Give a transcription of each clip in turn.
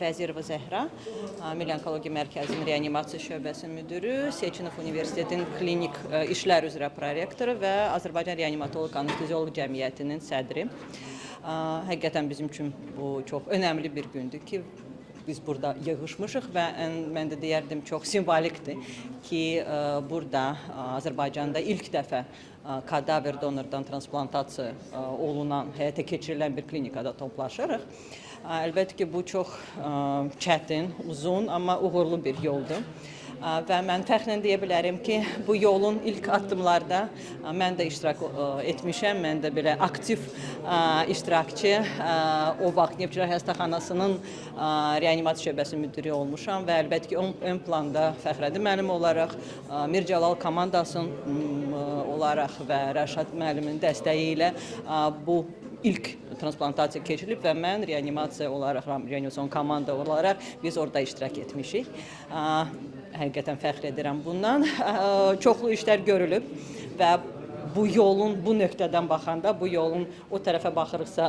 Vəzirova Zəhra, Milli Onkologiya Mərkəzinin reanimasiya şöbəsinin müdürü, Seçinov Universitetinin klinik işlər üzrə prorektoru və Azərbaycan Reanimatoloq Anestezioloq Cəmiyyətinin sədri. Həqiqətən bizim üçün bu çox önəmli bir gündür ki, biz burada yığışmışıq və mən də deyərdim çox simvolikdir ki, burada Azərbaycanda ilk dəfə kadavr donordan transplantasiya olunan, həyata keçirilən bir klinikada toplaşırıq. Əlbəttə ki, bu çox çətin, uzun, amma uğurlu bir yoldur. Və mən fəxrlə deyə bilərəm ki, bu yolun ilk addımlarda mən də iştirak etmişəm. Mən də belə aktiv iştirakçı, o vaxt Neftçilər Xəstəxanasının reanimasiya şöbəsinin müdiri olmuşam və əlbəttə ki, ön planda Fəxrəddin müəllim olaraq, Mir Cəlal komandasının olaraq və Rəşad müəllimin dəstəyi ilə bu ilk transplantasiya keçirilib və mən reanimasiya olaraq, reanimasyon komanda olaraq biz orada iştirak etmişik. Həqiqətən fəxr edirəm bundan. Çoxlu işlər görülüb və bu yolun, bu nöqtədən baxanda, bu yolun o tərəfə baxırıqsa,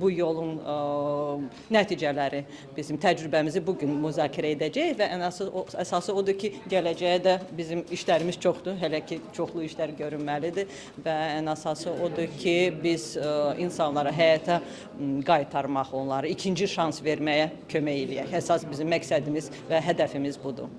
bu yolun nəticələri bizim təcrübəmizi bugün müzakirə edəcək və ən əsası odur ki, gələcəyə də bizim işlərimiz çoxdur, hələ ki çoxlu işlər görünməlidir və ən əsası odur ki, biz insanlara həyata qaytarmaq, onlara ikinci şans verməyə kömək eləyək. Əsas bizim məqsədimiz və hədəfimiz budur.